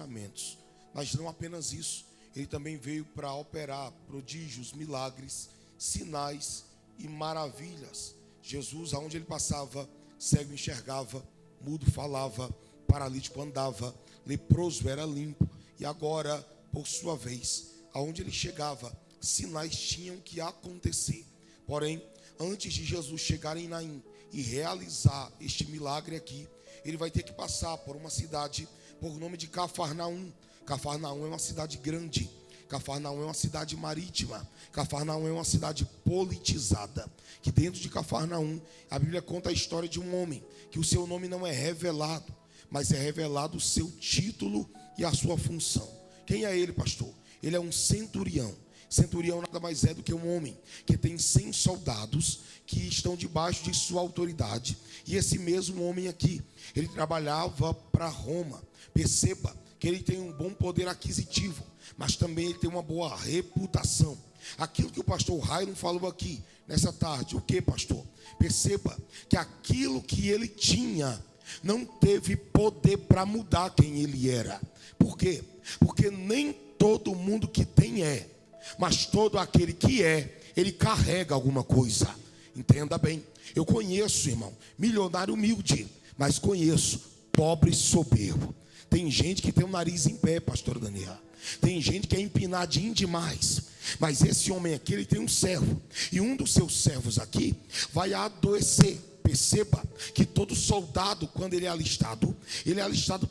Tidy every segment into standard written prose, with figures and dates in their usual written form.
ensinamentos. Mas não apenas isso, ele também veio para operar prodígios, milagres, sinais e maravilhas. Jesus, aonde ele passava, cego enxergava, mudo falava, paralítico andava, leproso era limpo. E agora, por sua vez, aonde ele chegava, sinais tinham que acontecer. Porém, antes de Jesus chegar em Naim e realizar este milagre aqui, ele vai ter que passar por uma cidade por nome de Cafarnaum. Cafarnaum é uma cidade grande. Cafarnaum é uma cidade marítima. Cafarnaum é uma cidade politizada. Que dentro de Cafarnaum, a Bíblia conta a história de um homem, que o seu nome não é revelado, mas é revelado o seu título e a sua função. Quem é ele, pastor? Ele é um centurião. Centurião nada mais é do que um homem que tem 100 soldados que estão debaixo de sua autoridade. E esse mesmo homem aqui, ele trabalhava para Roma. Perceba que ele tem um bom poder aquisitivo, mas também ele tem uma boa reputação. Aquilo que o pastor Rairon falou aqui nessa tarde, o que, pastor? Perceba que aquilo que ele tinha não teve poder para mudar quem ele era. Por quê? Porque nem todo mundo que tem é, mas todo aquele que é, ele carrega alguma coisa. Entenda bem, eu conheço, irmão, milionário humilde, mas conheço pobre soberbo. Tem gente que tem o nariz em pé, pastor Daniel. Tem gente que é empinadinho demais. Mas esse homem aqui, ele tem um servo. E um dos seus servos aqui vai adoecer. Perceba que todo soldado, quando ele é alistado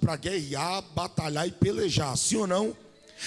para guerrear, batalhar e pelejar. Sim ou não?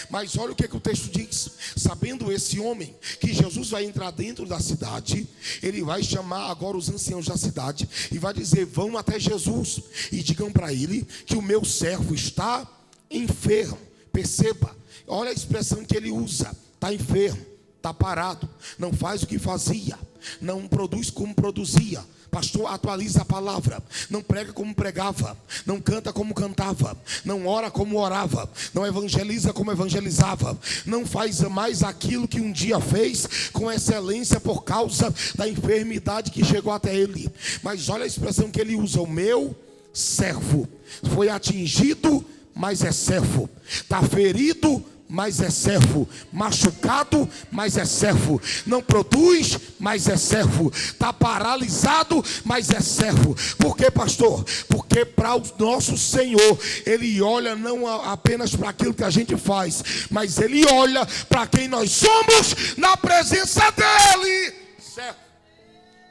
Mas olha o que o texto diz. Sabendo esse homem que Jesus vai entrar dentro da cidade, ele vai chamar agora os anciãos da cidade e vai dizer: vão até Jesus e digam para ele que o meu servo está enfermo. Perceba, olha a expressão que ele usa: está enfermo, está parado, não faz o que fazia, não produz como produzia. Pastor, atualiza a palavra. Não prega como pregava, não canta como cantava, não ora como orava, não evangeliza como evangelizava, não faz mais aquilo que um dia fez com excelência por causa da enfermidade que chegou até ele. Mas olha a expressão que ele usa: o meu servo foi atingido, mas é servo, está ferido, mas é servo, machucado, mas é servo, não produz, mas é servo, está paralisado, mas é servo. Por quê, pastor? Porque para o nosso Senhor, Ele olha não apenas para aquilo que a gente faz, mas Ele olha para quem nós somos na presença dEle. Servo.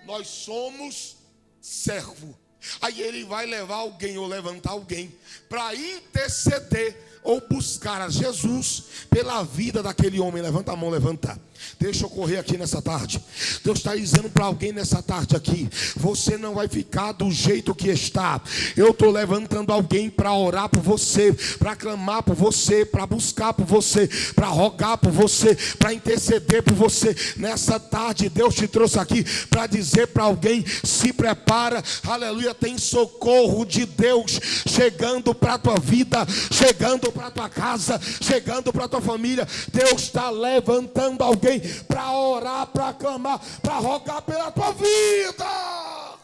Nós somos servo. Aí Ele vai levar alguém ou levantar alguém para interceder ou buscar a Jesus pela vida daquele homem. Levanta a mão, levanta. Deixa eu correr aqui nessa tarde. Deus está dizendo para alguém nessa tarde aqui: você não vai ficar do jeito que está. Eu estou levantando alguém para orar por você, para clamar por você, para buscar por você, para rogar por você, para interceder por você. Nessa tarde Deus te trouxe aqui para dizer para alguém: se prepara, aleluia, tem socorro de Deus chegando para a tua vida, chegando para a tua casa, chegando para a tua família. Deus está levantando alguém para orar, para clamar, para rogar pela tua vida.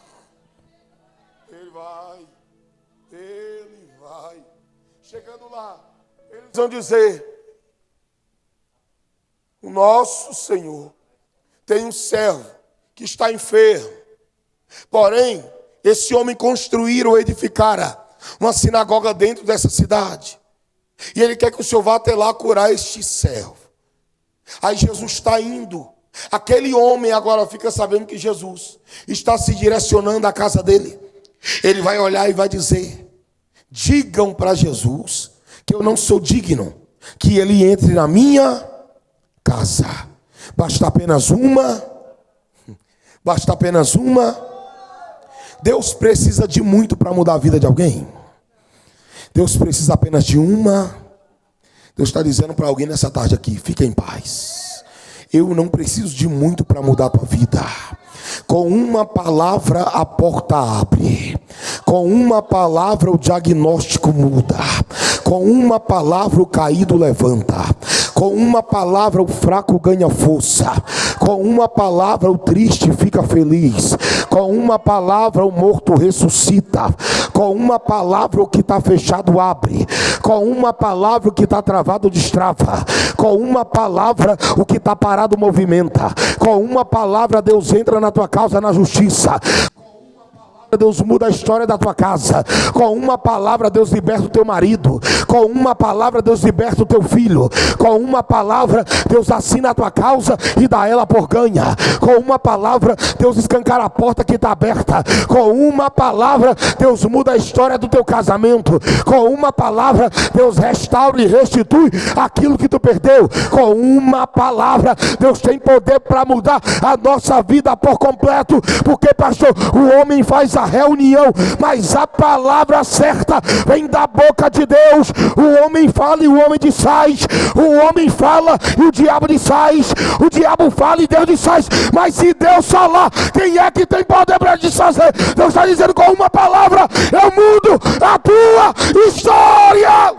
Ele vai. Chegando lá, eles vão dizer: o nosso Senhor tem um servo que está enfermo. Porém, esse homem construíra ou edificara uma sinagoga dentro dessa cidade, e ele quer que o Senhor vá até lá curar este servo. Aí Jesus está indo. Aquele homem agora fica sabendo que Jesus está se direcionando à casa dele. Ele vai olhar e vai dizer: digam para Jesus que eu não sou digno que ele entre na minha casa. Basta apenas uma. Deus precisa de muito para mudar a vida de alguém. Deus precisa apenas de uma. Deus está dizendo para alguém nessa tarde aqui: fica em paz. Eu não preciso de muito para mudar a tua vida. Com uma palavra a porta abre. Com uma palavra o diagnóstico muda. Com uma palavra o caído levanta. Com uma palavra o fraco ganha força. Com uma palavra o triste fica feliz. Com uma palavra o morto ressuscita. Com uma palavra o que está fechado abre. Com Com uma palavra o que está travado destrava. Com uma palavra o que está parado movimenta. Com uma palavra Deus entra na tua causa na justiça. Deus muda a história da tua casa. Com uma palavra Deus liberta o teu marido. Com uma palavra Deus liberta o teu filho. Com uma palavra Deus assina a tua causa e dá ela por ganha. Com uma palavra Deus escancara a porta que está aberta. Com uma palavra Deus muda a história do teu casamento. Com uma palavra Deus restaura e restitui aquilo que tu perdeu. Com uma palavra Deus tem poder para mudar a nossa vida por completo. Porque, pastor, o homem faz a reunião, mas a palavra certa vem da boca de Deus. O homem fala e o homem desfaz. O homem fala e o diabo desfaz. O diabo fala e Deus desfaz. Mas se Deus falar, quem é que tem poder para desfazer? Deus está dizendo: com uma palavra eu mudo a tua história.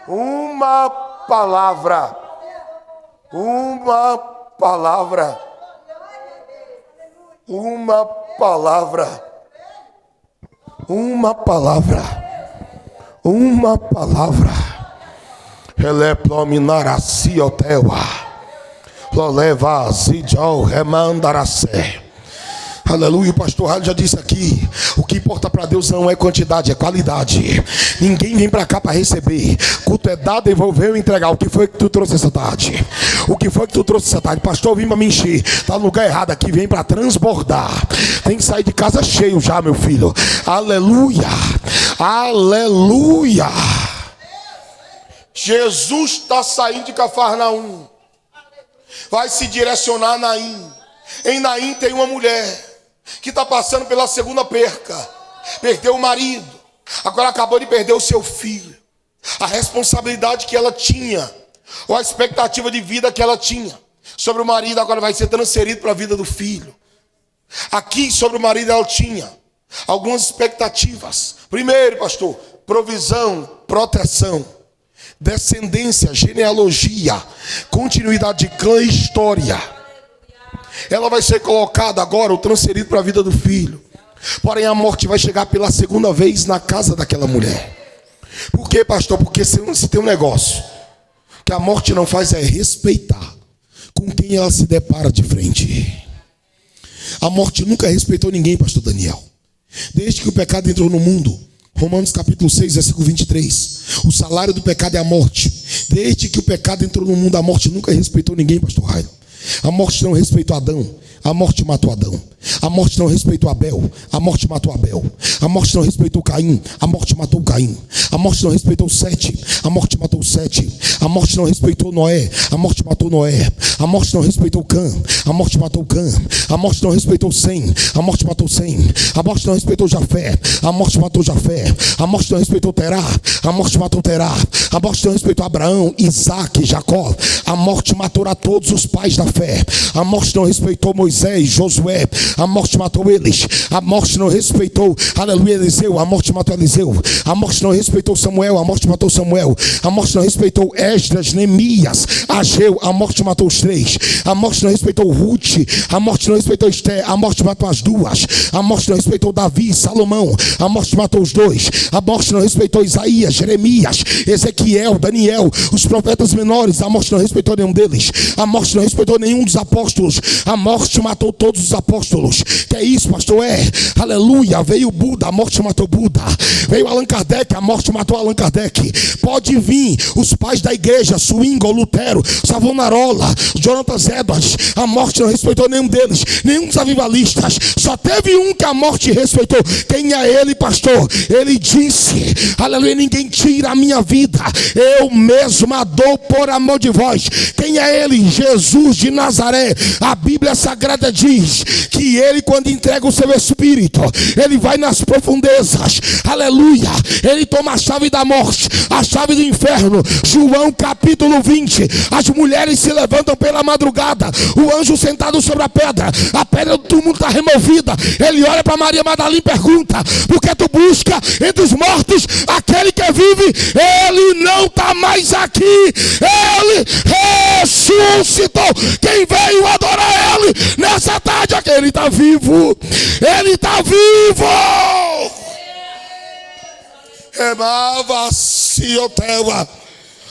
Uma palavra. Uma palavra. Uma palavra. Uma palavra. Uma palavra. Ele plominaraci otewa. Loleva zidjal remandaracé. Aleluia. O pastor Raio já disse aqui: o que importa para Deus não é quantidade, é qualidade. Ninguém vem para cá para receber. Culto é dado, devolver e entregar. O que foi que tu trouxe essa tarde? O que foi que tu trouxe essa tarde? Pastor, eu vim para me encher. Está no lugar errado aqui, vem para transbordar. Tem que sair de casa cheio já, meu filho. Aleluia. Aleluia. Jesus está saindo de Cafarnaum. Vai se direcionar a Naim. Em Naim tem uma mulher que está passando pela segunda perca. Perdeu o marido, agora acabou de perder o seu filho. A responsabilidade que ela tinha, ou a expectativa de vida que ela tinha sobre o marido, agora vai ser transferido para a vida do filho. Aqui sobre o marido ela tinha algumas expectativas. Primeiro, pastor, provisão, proteção, descendência, genealogia, continuidade de clã e história. Ela vai ser colocada agora, ou transferido para a vida do filho. Porém a morte vai chegar pela segunda vez na casa daquela mulher. Por quê, pastor? Porque se tem um negócio que a morte não faz, é respeitar com quem ela se depara de frente. A morte nunca respeitou ninguém, pastor Daniel. Desde que o pecado entrou no mundo, Romanos capítulo 6, versículo 23. O salário do pecado é a morte. Desde que o pecado entrou no mundo, a morte nunca respeitou ninguém, pastor Raio. A morte não respeitou Adão, a morte matou Adão. A morte não respeitou Abel, a morte matou Abel. A morte não respeitou Caim, a morte matou Caim. A morte não respeitou Sete, a morte matou Sete. A morte não respeitou Noé, a morte matou Noé. A morte não respeitou Cã, a morte matou Cã. A morte não respeitou Sem, a morte matou Sem. A morte não respeitou Jafé, a morte matou Jafé. A morte não respeitou Terá, a morte matou Terá. A morte não respeitou Abraão, Isaac, Jacó. A morte matou a todos os pais da fé. A morte não respeitou Moisés, Josué. A morte matou eles. A morte não respeitou, aleluia, Eliseu. A morte matou Eliseu. A morte não respeitou Samuel. A morte matou Samuel. A morte não respeitou Esdras, Neemias, Ageu. A morte matou os três. A morte não respeitou Ruth. A morte não respeitou Esté. A morte matou as duas. A morte não respeitou Davi, Salomão. A morte matou os dois. A morte não respeitou Isaías, Jeremias, Ezequiel, Daniel, os profetas menores. A morte não respeitou nenhum deles. A morte não respeitou nenhum dos apóstolos. A morte matou todos os apóstolos. Que é isso, pastor? Aleluia. Veio Buda, a morte matou Buda. Veio Allan Kardec, a morte matou Allan Kardec. Pode vir os pais da igreja, Swingle, Lutero, Savonarola, Jonathan Edwards. A morte não respeitou nenhum deles, nenhum dos avivalistas. Só teve um que a morte respeitou. Quem é ele, pastor? Ele disse, aleluia, ninguém tira a minha vida, eu mesmo a dou por amor de vós. Quem é ele? Jesus de Nazaré. A Bíblia Sagrada diz que ele, quando entrega o seu espírito, ele vai nas profundezas, aleluia, ele toma a chave da morte, a chave do inferno. João capítulo 20, as mulheres se levantam pela madrugada, o anjo sentado sobre a pedra do túmulo está removida. Ele olha para Maria Madalena e pergunta: por que tu busca entre os mortos aquele que vive? Ele não está mais aqui, ele ressuscitou. Quem veio adorar ele nessa tarde aqui, ele está vivo, ele está vivo.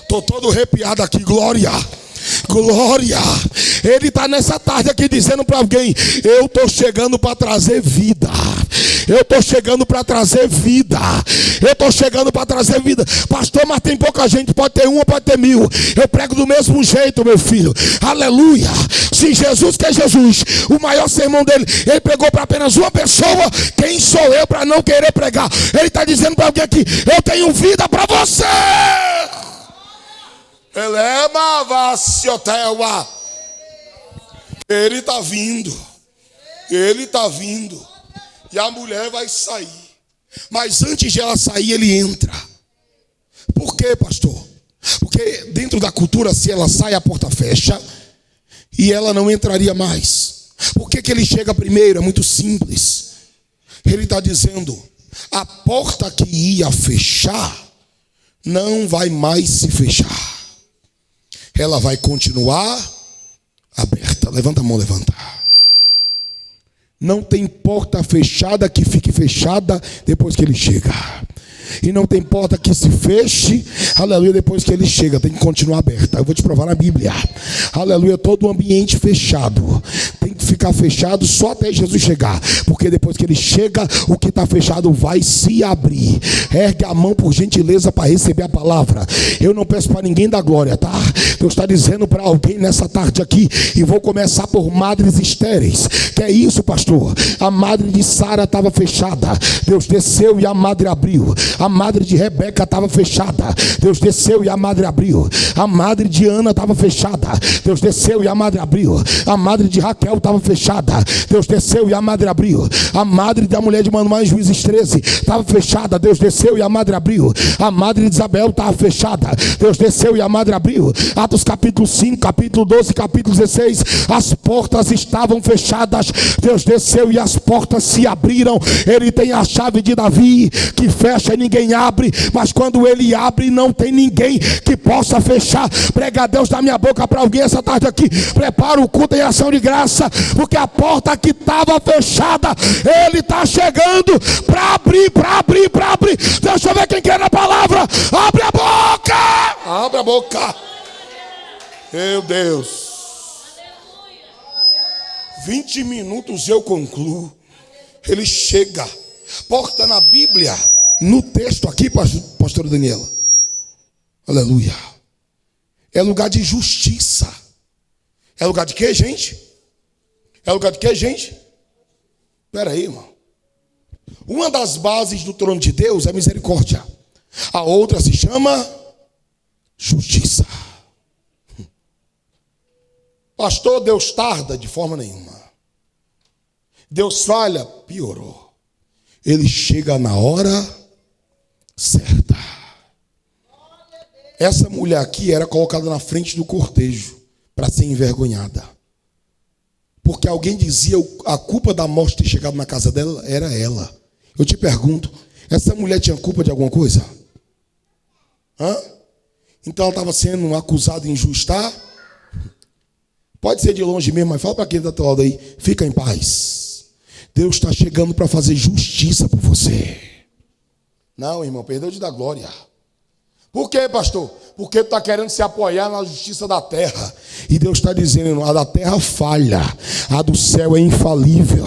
Estou todo arrepiado aqui, glória. Glória. Ele está nessa tarde aqui dizendo para alguém: eu estou chegando para trazer vida. Eu estou chegando para trazer vida. Eu estou chegando para trazer vida. Pastor, mas tem pouca gente. Pode ter uma, pode ter mil. Eu prego do mesmo jeito, meu filho. Aleluia. Se Jesus, que é Jesus, o maior sermão dele, ele pregou para apenas uma pessoa. Quem sou eu para não querer pregar? Ele está dizendo para alguém aqui: eu tenho vida para você. Ele está vindo. Ele está vindo. E a mulher vai sair. Mas antes de ela sair, ele entra. Por quê, pastor? Porque dentro da cultura, se ela sai, a porta fecha e ela não entraria mais. Por que ele chega primeiro? É muito simples. Ele está dizendo: a porta que ia fechar não vai mais se fechar. Ela vai continuar aberta. Levanta a mão, levanta. Não tem porta fechada que fique fechada depois que ele chega. E não tem porta que se feche, aleluia, depois que ele chega. Tem que continuar aberta. Eu vou te provar na Bíblia. Aleluia, todo ambiente fechado tem que ficar fechado só até Jesus chegar. Porque depois que ele chega, o que está fechado vai se abrir. Ergue a mão por gentileza para receber a palavra. Eu não peço para ninguém dar glória, tá? Deus está dizendo para alguém nessa tarde aqui. E vou começar por madres estéreis. Que é isso, pastor? A madre de Sara estava fechada. Deus desceu e a madre abriu. A madre de Rebeca estava fechada. Deus desceu e a madre abriu. A madre de Ana estava fechada. Deus desceu e a madre abriu. A madre de Raquel estava fechada. Deus desceu e a madre abriu. A madre da mulher de Manoá em Juízes 13 estava fechada. Deus desceu e a madre abriu. A madre de Isabel estava fechada. Deus desceu e a madre abriu. Atos capítulo 5, capítulo 12, capítulo 16. As portas estavam fechadas. Deus desceu e as portas se abriram. Ele tem a chave de Davi, que fecha e ninguém abre, mas quando ele abre, não tem ninguém que possa fechar. Prega a Deus da minha boca para alguém essa tarde aqui. Prepara o culto em ação de graça, porque a porta que estava fechada, ele está chegando para abrir, para abrir, para abrir. Deixa eu ver quem quer na palavra. Abre a boca! Abre a boca! Meu Deus! 20 minutos eu concluo. Ele chega. Porta na Bíblia, no texto aqui, pastor Daniela, aleluia, é lugar de justiça. É lugar de quê, gente? É lugar de quê, gente? Espera aí, irmão. Uma das bases do trono de Deus é misericórdia. A outra se chama justiça. Pastor, Deus tarda? De forma nenhuma. Deus falha? Piorou. Ele chega na hora certa. Essa mulher aqui era colocada na frente do cortejo para ser envergonhada. Porque alguém dizia a culpa da morte ter chegado na casa dela era ela. Eu te pergunto, essa mulher tinha culpa de alguma coisa? Então ela estava sendo acusada de injustar? Pode ser de longe mesmo, mas fala para quem está do teu lado aí, fica em paz. Deus está chegando para fazer justiça por você. Não, irmão, perdeu de dar glória. Por quê, pastor? Porque tu está querendo se apoiar na justiça da terra. E Deus está dizendo, a da terra falha, a do céu é infalível.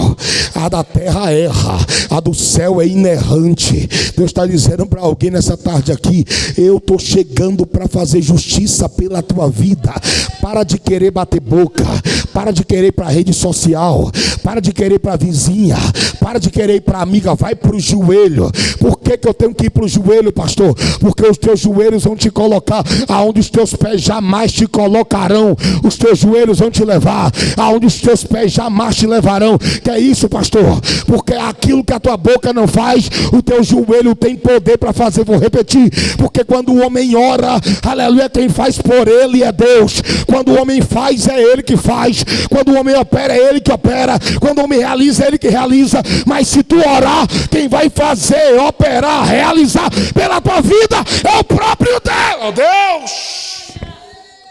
A da terra erra, a do céu é inerrante. Deus está dizendo para alguém nessa tarde aqui, eu estou chegando para fazer justiça pela tua vida. Para de querer bater boca, para de querer ir para a rede social, para de querer ir para a vizinha, para de querer ir para a amiga, vai para o joelho. Por que eu tenho que ir para o joelho, pastor? Porque os teus joelhos vão te colocar aonde os teus pés jamais te colocarão. Os teus joelhos vão te levar aonde os teus pés jamais te levarão. Que é isso, pastor? Porque aquilo que a tua boca não faz, o teu joelho tem poder para fazer. Vou repetir, porque quando o homem ora, aleluia, quem faz por ele é Deus. Quando o homem faz, é ele que faz. Quando o homem opera, é ele que opera. Quando o homem realiza, é ele que realiza. Mas se tu orar, quem vai fazer, operar, realizar pela tua vida é o próprio Deus. Oh, Deus!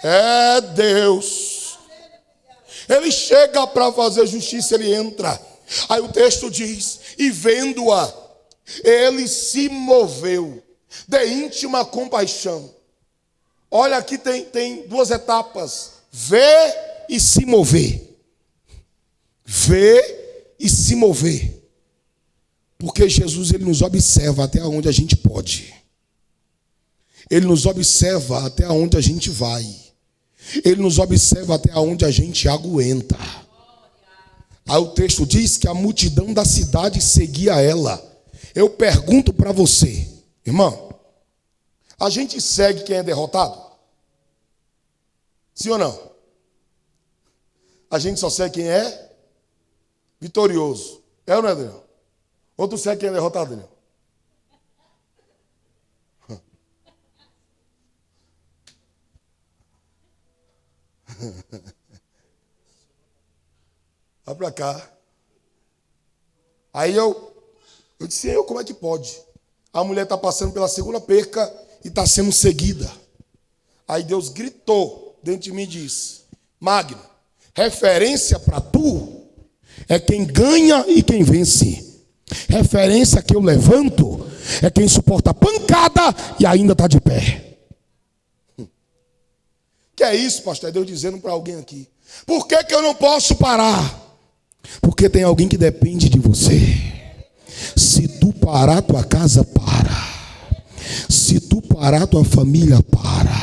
É Deus. Ele chega para fazer justiça, ele entra. Aí o texto diz, e vendo-a, ele se moveu. de íntima compaixão. Olha, aqui tem duas etapas: ver e se mover. Ver e se mover. Porque Jesus, ele nos observa até onde a gente pode. Ele nos observa até onde a gente vai. Ele nos observa até onde a gente aguenta. Aí o texto diz que a multidão da cidade seguia ela. Eu pergunto para você, irmão, a gente segue quem é derrotado? Sim ou não? A gente só segue quem é vitorioso. É ou não é, Daniel? Ou tu segue quem é derrotado, Daniel? Vai pra cá. Aí eu disse, como é que pode? A mulher está passando pela segunda perca e está sendo seguida. Aí Deus gritou dentro de mim e disse, Magno, referência para tu é quem ganha e quem vence. Referência que eu levanto é quem suporta a pancada e ainda está de pé. Que é isso, pastor? É Deus dizendo para alguém aqui. Por que eu não posso parar? Porque tem alguém que depende de você. Se tu parar, tua casa para. Se tu parar, tua família para.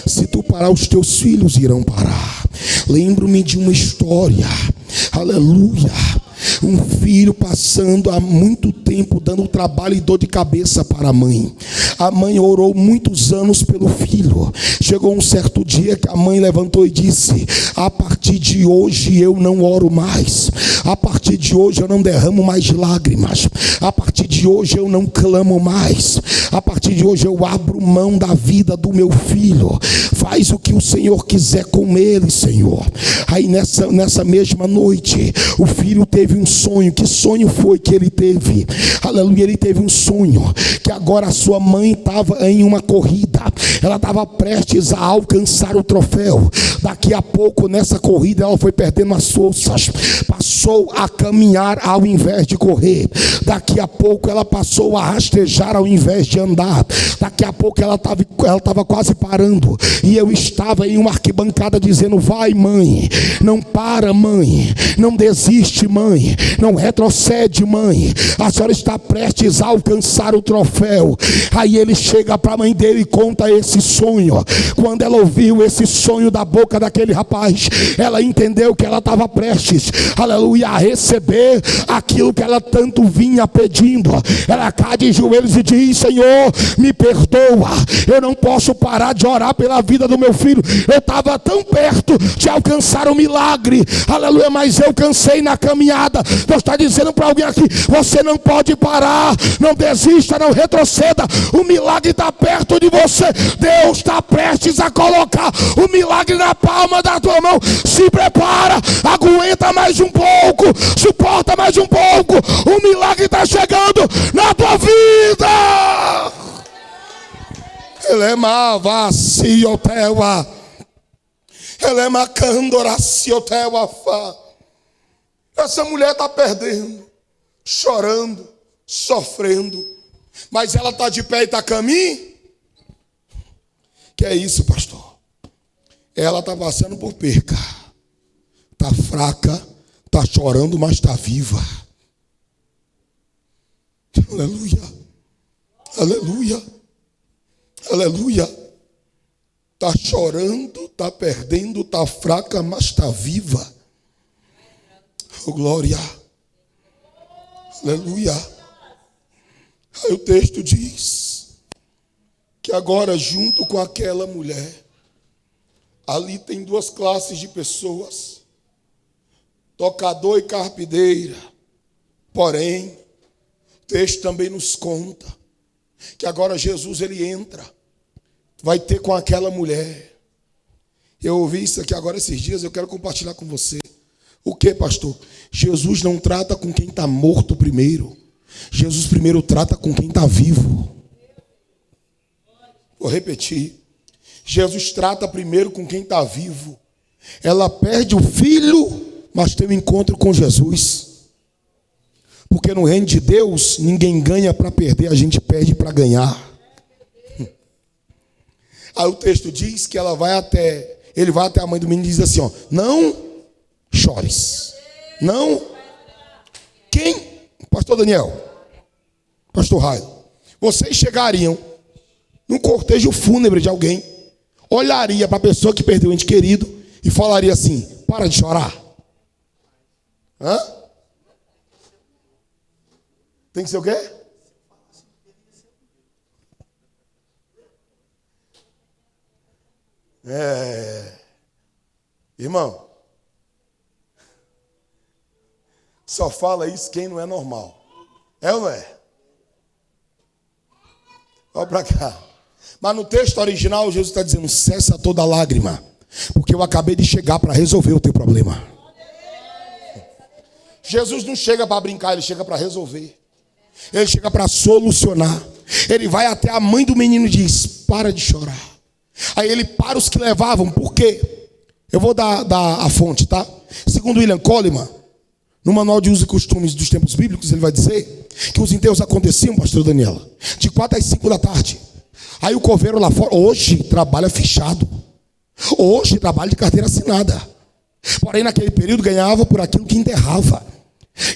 Se tu parar, os teus filhos irão parar. Lembro-me de uma história. Aleluia. Um filho passando há muito tempo dando trabalho e dor de cabeça para a mãe. A mãe orou muitos anos pelo filho. Chegou um certo dia que a mãe levantou e disse, a partir de hoje eu não oro mais. A partir de hoje eu não derramo mais lágrimas. A partir de hoje eu não clamo mais. A partir de hoje eu abro mão da vida do meu filho. Faz o que o Senhor quiser com ele, Senhor. Aí nessa mesma noite, o filho teve um sonho. Que sonho foi que ele teve? Aleluia, ele teve um sonho que agora a sua mãe estava em uma corrida. Ela estava prestes a alcançar o troféu. Daqui a pouco nessa corrida ela foi perdendo as forças. Passou a caminhar ao invés de correr. Daqui a pouco ela passou a rastejar ao invés de andar. Daqui a pouco ela estava quase parando. E eu estava em uma arquibancada dizendo, vai mãe, não para mãe, não desiste mãe, não retrocede mãe, a senhora está prestes a alcançar o troféu. Aí ele chega para a mãe dele e conta esse sonho. Quando ela ouviu esse sonho da boca daquele rapaz, ela entendeu que ela estava prestes, aleluia, a receber aquilo que ela tanto vinha pedindo. Ela cai de joelhos e diz, Senhor, me perdoa, eu não posso parar de orar pela vida do meu filho. Eu estava tão perto de alcançar o milagre, aleluia, mas eu cansei na caminhada. Deus está dizendo para alguém aqui, você não pode parar, não desista, não retroceda, o milagre está perto de você. Deus está prestes a colocar o milagre na palma da tua mão. Se prepara, aguenta mais um pouco, suporta mais um pouco, o milagre está chegando na tua vida. Ele é mavacioteua, ele é macandoracioteua. Essa mulher está perdendo, chorando, sofrendo, mas ela está de pé e está a caminho. Que é isso, pastor? Ela está passando por perca, está fraca, está chorando, mas está viva. Aleluia, aleluia, aleluia. Está chorando, está perdendo, está fraca, mas está viva. Oh, glória, aleluia. Aí o texto diz que agora, junto com aquela mulher, ali tem duas classes de pessoas, tocador e carpideira. Porém, o texto também nos conta que agora Jesus, ele entra, vai ter com aquela mulher. Eu ouvi isso aqui agora esses dias, eu quero compartilhar com você. O que, pastor? Jesus não trata com quem está morto primeiro. Jesus primeiro trata com quem está vivo. Vou repetir. Jesus trata primeiro com quem está vivo. Ela perde o filho, mas tem um encontro com Jesus. Porque no reino de Deus, ninguém ganha para perder, a gente perde para ganhar. Aí o texto diz que ele vai até a mãe do menino e diz assim, ó, não chores. Não. Quem? Pastor Daniel, Pastor Raio, vocês chegariam num cortejo fúnebre de alguém, olharia para a pessoa que perdeu o ente querido e falaria assim, para de chorar. Hã? Tem que ser o quê? Irmão, só fala isso quem não é normal. É ou não é? Olha para cá. Mas no texto original, Jesus está dizendo, cessa toda lágrima, porque eu acabei de chegar para resolver o teu problema. Jesus não chega para brincar, ele chega para resolver. Ele chega para solucionar. Ele vai até a mãe do menino e diz, para de chorar. Aí ele para os que levavam, por quê? Eu vou dar a fonte, tá? Segundo William Coleman, no Manual de Usos e Costumes dos Tempos Bíblicos, ele vai dizer que os enterros aconteciam, pastor Daniela, de 4 às 5 da tarde. Aí o coveiro lá fora, hoje trabalha fechado. Hoje trabalha de carteira assinada. Porém, naquele período ganhava por aquilo que enterrava.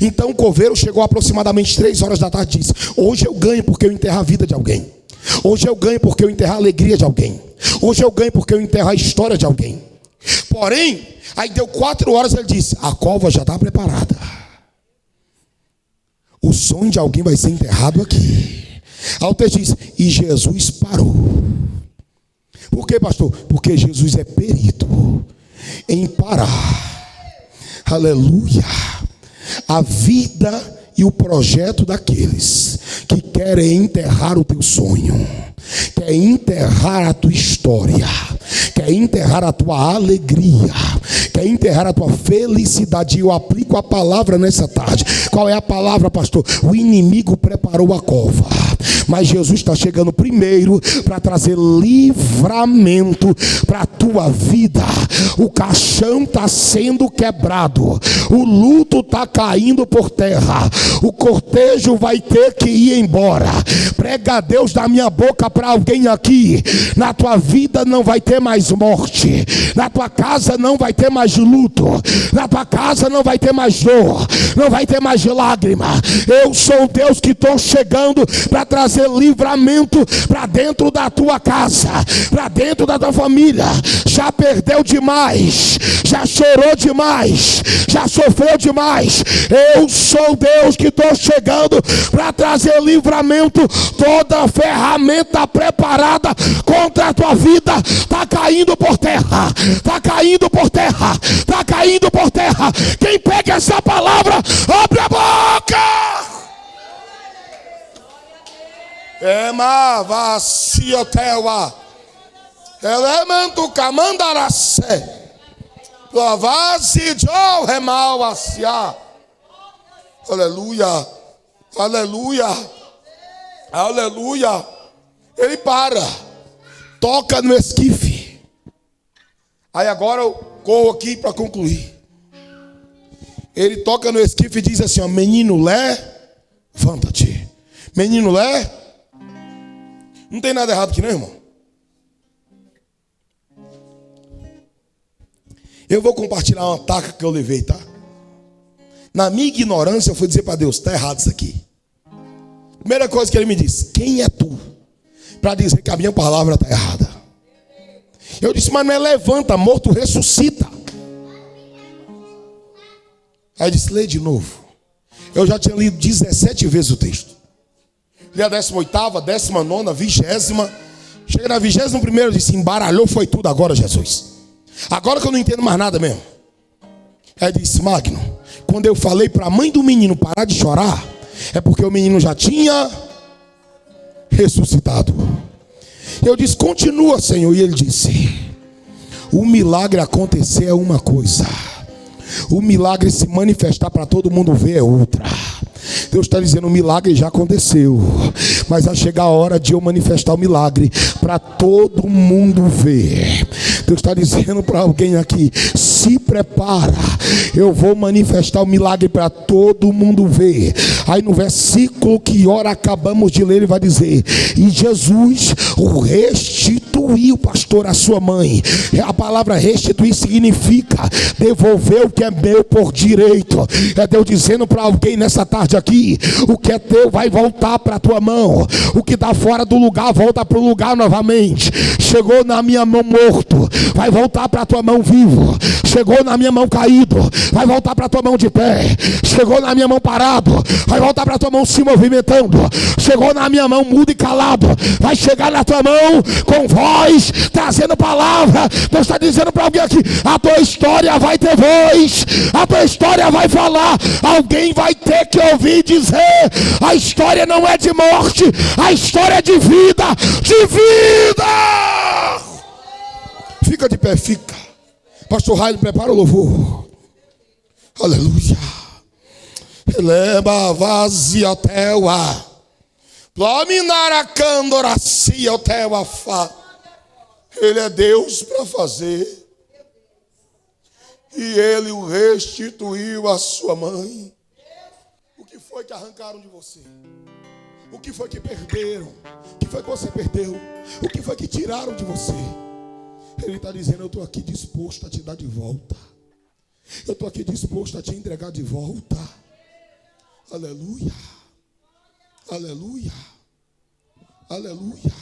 Então o coveiro chegou aproximadamente 3 horas da tarde e disse, hoje eu ganho porque eu enterro a vida de alguém. Hoje eu ganho porque eu enterro a alegria de alguém. Hoje eu ganho porque eu enterro a história de alguém. Porém, aí deu 4 horas e ele disse, a cova já está preparada. O sonho de alguém vai ser enterrado aqui. Aí o texto diz, e Jesus parou. Por quê, pastor? Porque Jesus é perito em parar. Aleluia. A vida e o projeto daqueles que querem enterrar o teu sonho, quer enterrar a tua história, quer enterrar a tua alegria, quer enterrar a tua felicidade. Eu aplico a palavra nessa tarde. Qual é a palavra, pastor? O inimigo preparou a cova, mas Jesus está chegando primeiro para trazer livramento para a tua vida. O caixão está sendo quebrado, o luto está caindo por terra, o cortejo vai ter que ir embora. Prega a Deus da minha boca para alguém aqui. Na tua vida não vai ter mais morte, na tua casa não vai ter mais luto, na tua casa não vai ter mais dor, não vai ter mais lágrima. Eu sou o Deus que estou chegando para trazer livramento para dentro da tua casa, para dentro da tua família. Já perdeu demais, já chorou demais, já sofreu demais. Eu sou Deus que estou chegando para trazer livramento. Toda ferramenta preparada contra a tua vida está caindo por terra, está caindo por terra, está caindo por terra. Quem pega essa palavra, abre a boca. Ema vacia teua, elemento camandaracé, lavase de remal acia. Aleluia, aleluia, aleluia. Ele para, toca no esquife. Aí agora eu corro aqui para concluir. Ele toca no esquife e diz assim, ó, menino levanta-te. Menino não tem nada errado aqui não, irmão. Eu vou compartilhar uma taca que eu levei, tá? Na minha ignorância eu fui dizer para Deus, está errado isso aqui. Primeira coisa que ele me disse, quem é tu para dizer que a minha palavra está errada? Eu disse, mas não é levanta, morto ressuscita. Aí ele disse, lê de novo. Eu já tinha lido 17 vezes o texto. Li a 18ª, 19ª, 20ª. Cheguei na 21ª, eu disse, embaralhou foi tudo agora, Jesus. Agora que eu não entendo mais nada mesmo. Aí ele disse, Magno, quando eu falei para a mãe do menino parar de chorar, é porque o menino já tinha ressuscitado. Eu disse, continua, Senhor. E ele disse, o milagre acontecer é uma coisa, o milagre se manifestar para todo mundo ver é outra. Deus está dizendo, o milagre já aconteceu, mas vai chegar a hora de eu manifestar o milagre para todo mundo ver. Deus está dizendo para alguém aqui, se prepara, eu vou manifestar o milagre para todo mundo ver. Aí no versículo que ora acabamos de ler, ele vai dizer, e Jesus o restituiu restituiu, pastor, a sua mãe. A palavra restituir significa devolver o que é meu por direito. É Deus dizendo para alguém nessa tarde aqui: o que é teu vai voltar para a tua mão. O que está fora do lugar volta para o lugar novamente. Chegou na minha mão morto, vai voltar para a tua mão vivo. Chegou na minha mão caído, vai voltar para a tua mão de pé. Chegou na minha mão parado, vai voltar para a tua mão se movimentando. Chegou na minha mão mudo e calado, vai chegar na tua mão com voz, trazendo palavra. Deus está dizendo para alguém aqui: a tua história vai ter voz, a tua história vai falar. Alguém vai ter que ouvir dizer: a história não é de morte, a história é de vida, de vida. Fica de pé, fica. Pastor Raio, prepara o louvor. Aleluia. Leva vazia teua. Plaminara candoracia teua fa. Ele é Deus para fazer. E ele o restituiu à sua mãe. O que foi que arrancaram de você? O que foi que perderam? O que foi que você perdeu? O que foi que tiraram de você? Ele está dizendo: eu estou aqui disposto a te dar de volta. Eu estou aqui disposto a te entregar de volta. Aleluia. Aleluia. Aleluia.